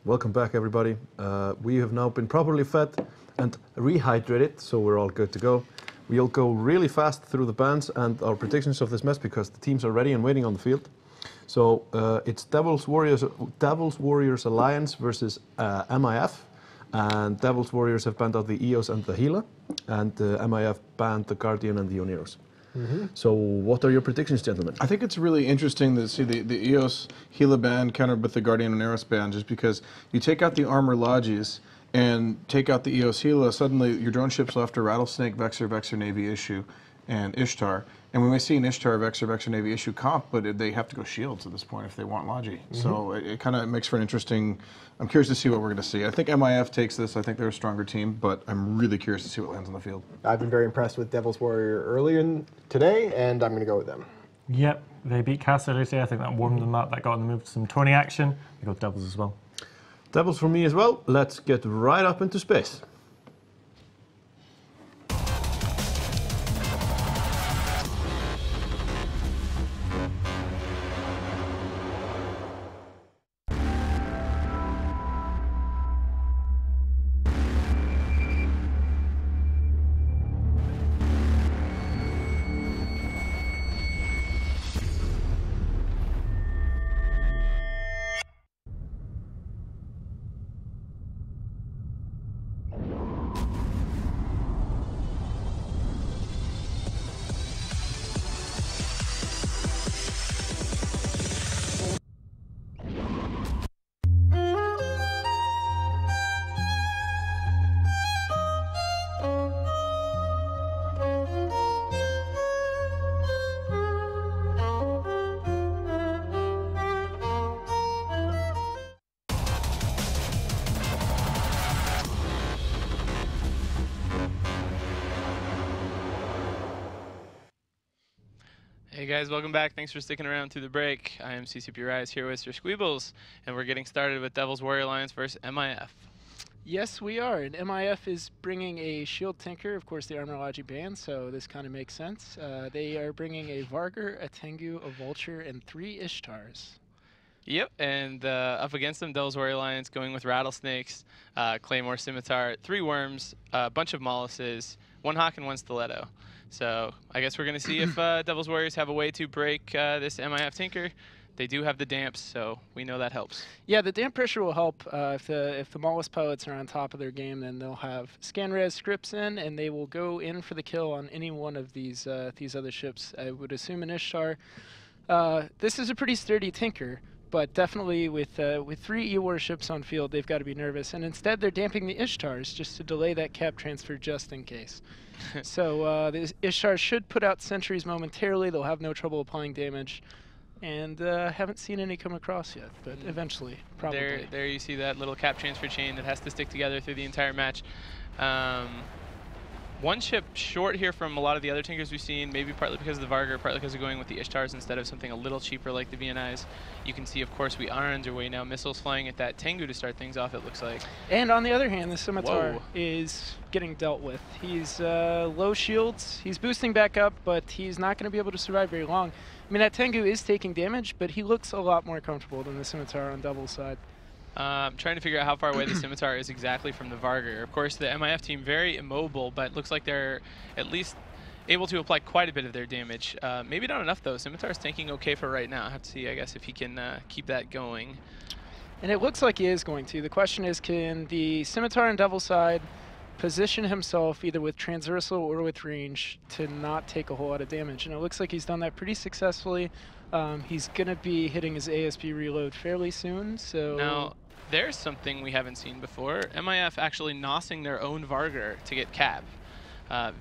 Welcome back, everybody. We have now been properly fed and rehydrated, so we're all good to go. We'll go really fast through the bans and our predictions of this match because the teams are ready and waiting on the field. So it's Devils Warriors Alliance versus MIF, and Devils Warriors have banned out the EOS and the Gila, and MIF banned the Guardian and the Oneros. So what are your predictions, gentlemen? I think it's really interesting to see the EOS Gila ban countered with the Guardian and Eros ban, just because you take out the Armor Lodges and take out the EOS Gila, suddenly your drone ships left are Rattlesnake, Vexor Navy Issue, and Ishtar. And we may see an Ishtar, Vexor Navy Issue comp, but they have to go shields at this point if they want Logi. So it kind of makes for an interesting, I'm curious to see what we're going to see. I think MIF takes this. I think they're a stronger team, but I'm really curious to see what lands on the field. I've been very impressed with Devils Warrior earlier today, and I'm going to go with them. Yep, they beat Cass earlier today. I think that warmed them up. That got them moved to some tourney action. We got Devils as well. Devils for me as well. Let's get right up into space. Hey guys, welcome back. Thanks for sticking around through the break. I am CCP Rise here with Sir Squeebles, and we're getting started with Devils Warrior Alliance versus MIF. Yes, we are, and MIF is bringing a Shield Tinker, of course the Armor Logi banned, so this kind of makes sense. They are bringing a Vargur, a Tengu, a Vulture, and 3 Ishtars. Yep, and up against them, Devils Warrior Alliance going with Rattlesnakes, Claymore Scimitar, 3 Worms, a bunch of Molluses, 1 Hawk and 1 Stiletto. So I guess we're going to see if Devils Warriors have a way to break this MIF Tinker. They do have the damps, so we know that helps. Yeah, the damp pressure will help. If the Mollusk pilots are on top of their game, then they'll have scan res scripts in, and they will go in for the kill on any one of these other ships. I would assume an Ishtar. This is a pretty sturdy Tinker, but definitely with 3 E-War ships on field, they've got to be nervous. And instead, they're damping the Ishtars just to delay that cap transfer just in case. So the Ishtars should put out sentries momentarily. They'll have no trouble applying damage. And haven't seen any come across yet, but eventually, probably. There you see that little cap transfer chain that has to stick together through the entire match. 1 ship short here from a lot of the other Tinkers we've seen, maybe partly because of the Vargur, partly because of going with the Ishtars instead of something a little cheaper like the VNIs. You can see, of course, we are underway now. Missiles flying at that Tengu to start things off, it looks like. And on the other hand, the Scimitar is getting dealt with. He's low shields. He's boosting back up, but he's not going to be able to survive very long. I mean, that Tengu is taking damage, but he looks a lot more comfortable than the Scimitar on Devil's side. I'm trying to figure out how far away the Scimitar is exactly from the Vargur. Of course, the MIF team very immobile, but looks like they're at least able to apply quite a bit of their damage. Maybe not enough, though. Scimitar's tanking okay for right now. I have to see, I guess, if he can keep that going. And it looks like he is going to. The question is, can the Scimitar on Devil's side position himself either with transversal or with range to not take a whole lot of damage? And it looks like he's done that pretty successfully. He's going to be hitting his ASP reload fairly soon, so... Now, there's something we haven't seen before. MIF actually nosing their own Vargur to get cap.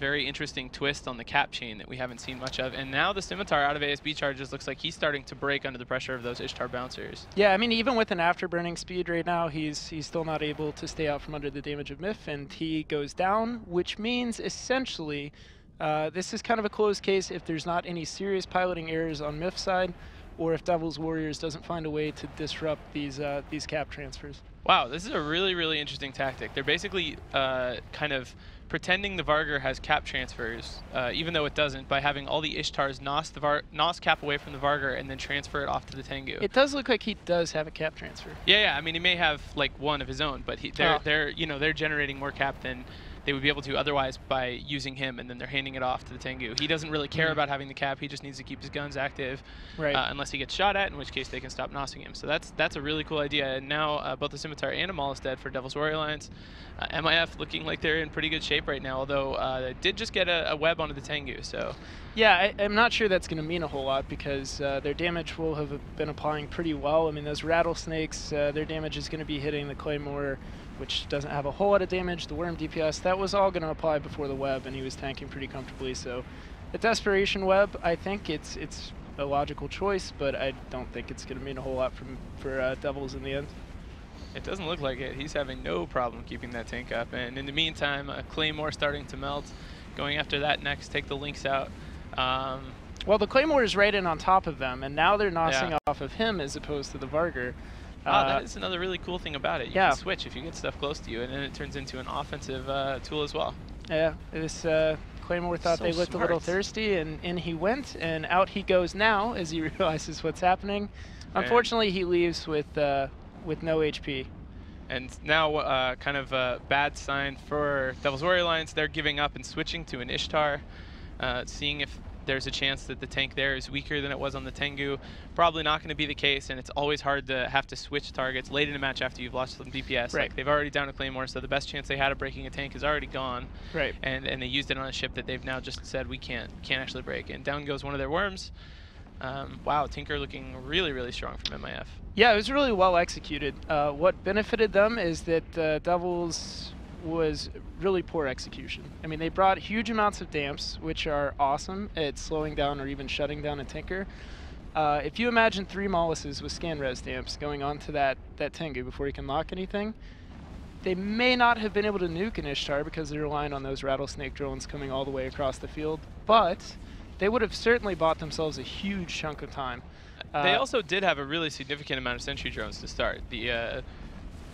Very interesting twist on the cap chain that we haven't seen much of. And now the Scimitar out of ASB charges looks like he's starting to break under the pressure of those Ishtar bouncers. Yeah, I mean, even with an afterburning speed right now, he's still not able to stay out from under the damage of MIF, and he goes down, which means essentially this is kind of a closed case if there's not any serious piloting errors on MIF's side, or if Devils Warriors doesn't find a way to disrupt these cap transfers. Wow, this is a really, really interesting tactic. They're basically kind of pretending the Vargur has cap transfers, even though it doesn't, by having all the Ishtars nos cap away from the Vargur and then transfer it off to the Tengu. It does look like he does have a cap transfer. Yeah, I mean, he may have like one of his own, but they're generating more cap than they would be able to otherwise by using him, and then they're handing it off to the Tengu. He doesn't really care about having the cap. He just needs to keep his guns active, unless he gets shot at, in which case they can stop nosing him. So that's a really cool idea. And now both the Scimitar and a Maul is dead for Devil's Warrior Alliance. MIF looking like they're in pretty good shape right now, although they did just get a web onto the Tengu. So yeah, I'm not sure that's going to mean a whole lot because their damage will have been applying pretty well. I mean, those rattlesnakes, their damage is going to be hitting the Claymore, which doesn't have a whole lot of damage. The Worm DPS, that was all going to apply before the web, and he was tanking pretty comfortably. So the Desperation Web, I think it's a logical choice, but I don't think it's going to mean a whole lot for Devils in the end. It doesn't look like it. He's having no problem keeping that tank up. And in the meantime, Claymore starting to melt. Going after that next, take the links out. Well, the Claymore is right in on top of them, and now they're nosing off of him as opposed to the Vargur. That is another really cool thing about it. You can switch if you get stuff close to you, and then it turns into an offensive tool as well. Yeah, this Claymore thought they looked a little thirsty, and in he went, and out he goes now as he realizes what's happening. Unfortunately, he leaves with no HP. And now kind of a bad sign for Devil's Warrior Alliance. They're giving up and switching to an Ishtar, seeing if there's a chance that the tank there is weaker than it was on the Tengu. Probably not going to be the case, and it's always hard to have to switch targets late in a match after you've lost some DPS. Right. Like, they've already down a Claymore, so the best chance they had of breaking a tank is already gone. Right. And they used it on a ship that they've now just said we can't actually break. And down goes one of their worms. Wow, Tinker looking really, really strong from MIF. Yeah, it was really well executed. What benefited them is that Devils was really poor execution. I mean, they brought huge amounts of damps, which are awesome at slowing down or even shutting down a Tinker. If you imagine 3 Molluses with scan res damps going onto that Tengu before he can lock anything, they may not have been able to nuke an Ishtar because they're relying on those rattlesnake drones coming all the way across the field, but they would have certainly bought themselves a huge chunk of time. They also did have a really significant amount of sentry drones to start. The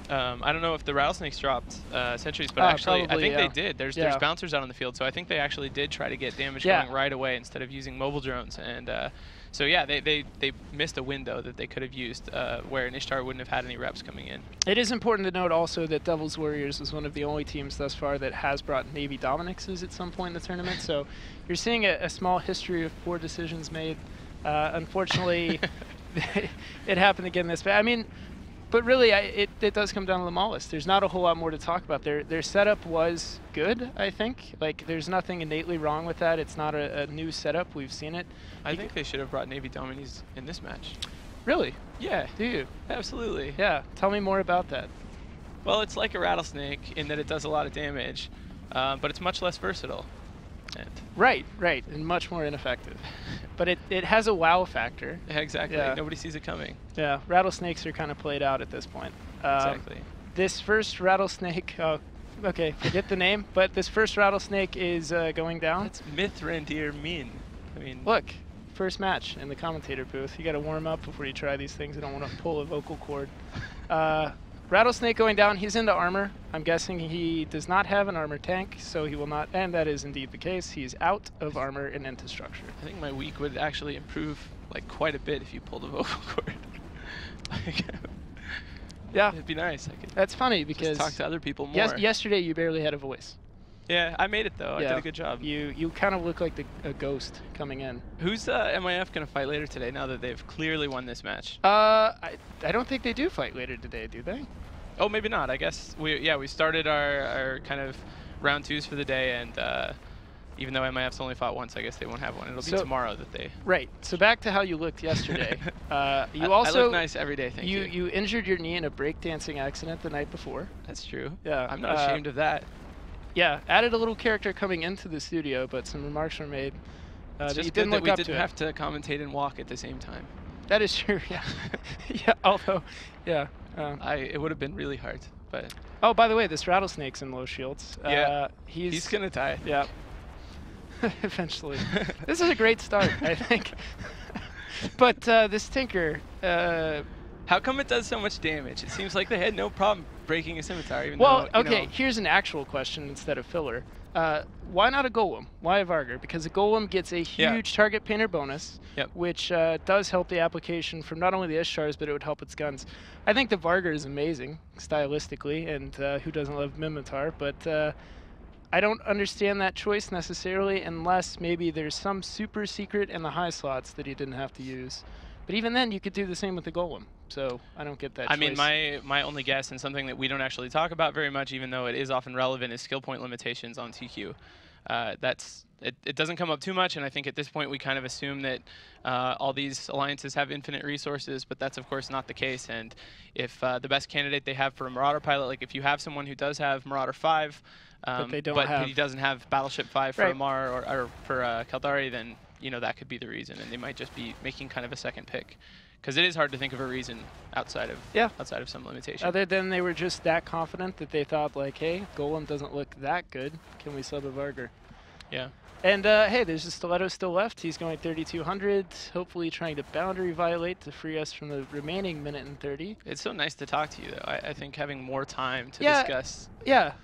I don't know if the rattlesnakes dropped sentries, but actually probably, I think they did. There's bouncers out on the field, so I think they actually did try to get damage going right away instead of using mobile drones. And so yeah, they missed a window that they could have used where an Ishtar wouldn't have had any reps coming in. It is important to note also that Devil's Warriors is one of the only teams thus far that has brought Navy Dominixes at some point in the tournament. So you're seeing a small history of poor decisions made. Unfortunately, it happened again this bad. I mean, but really, it does come down to the Maulist. There's not a whole lot more to talk about. Their setup was good, I think. Like, there's nothing innately wrong with that. It's not a new setup. We've seen it. I think they should have brought Navy Dominis in this match. Really? Yeah. Do you? Absolutely. Yeah. Tell me more about that. Well, it's like a rattlesnake in that it does a lot of damage, but it's much less versatile. Right, and much more ineffective. But it has a wow factor. Yeah, exactly. Yeah. Nobody sees it coming. Yeah, rattlesnakes are kind of played out at this point. Exactly. This first rattlesnake, okay, forget the name, but this first rattlesnake is going down. That's Mithrandir Min. I mean, look, first match in the commentator booth. You got to warm up before you try these things. You don't want to pull a vocal cord. Rattlesnake going down. He's into armor. I'm guessing he does not have an armor tank, so he will not, and that is indeed the case. He's out of armor and into structure. I think my week would actually improve like quite a bit if you pulled a vocal cord. Yeah, it'd be nice. That's funny because just talk to other people more. Yesterday you barely had a voice. Yeah, I made it though. Yeah. I did a good job. You kind of look like a ghost coming in. Who's MIF gonna fight later today? Now that they've clearly won this match. I don't think they do fight later today, do they? Oh, maybe not. I guess we started our kind of round 2s for the day, and even though MIF's only fought once, I guess they won't have one. It'll be tomorrow that they. Right. So back to how you looked yesterday. You also I look nice every day. Thank you. You injured your knee in a breakdancing accident the night before. That's true. Yeah. I'm not ashamed of that. Yeah, added a little character coming into the studio, but some remarks were made it's that just you good didn't that look we up didn't to have to commentate and walk at the same time. That is true. Yeah. Yeah. Although, yeah. It would have been really hard, but. Oh, by the way, this rattlesnake's in low shields. Yeah. He's gonna die. Yeah. Eventually. This is a great start, I think. But this Tinker, How come it does so much damage? It seems like they had no problem breaking a scimitar. Even Well, though, okay, here's an actual question instead of filler. Why not a golem? Why a Vargur? Because a golem gets a huge target painter bonus, which does help the application from not only the Ishtars, but it would help its guns. I think the Vargur is amazing, stylistically, and who doesn't love Mimitar, but I don't understand that choice necessarily unless maybe there's some super secret in the high slots that he didn't have to use. But even then, you could do the same with the golem. So I don't get that choice. I mean, my only guess, and something that we don't actually talk about very much, even though it is often relevant, is skill point limitations on TQ. It doesn't come up too much, and I think at this point we kind of assume that all these alliances have infinite resources, but that's of course not the case. And if the best candidate they have for a Marauder pilot, like if you have someone who does have Marauder 5, but he doesn't have Battleship 5 for Amar or for Kaldari, then that could be the reason, and they might just be making kind of a second pick. Because it is hard to think of a reason outside of some limitation. Other than they were just that confident that they thought, like, hey, Golem doesn't look that good. Can we sub a Vargur? Yeah. And, hey, there's a Stiletto still left. He's going 3,200, hopefully trying to boundary violate to free us from the remaining minute and 30. It's so nice to talk to you, though. I think having more time to discuss. Yeah.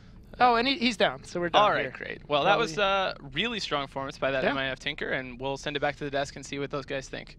Oh, and he's down, so we're done. All right, great. Well, that was a really strong performance by that MIF Tinker, and we'll send it back to the desk and see what those guys think.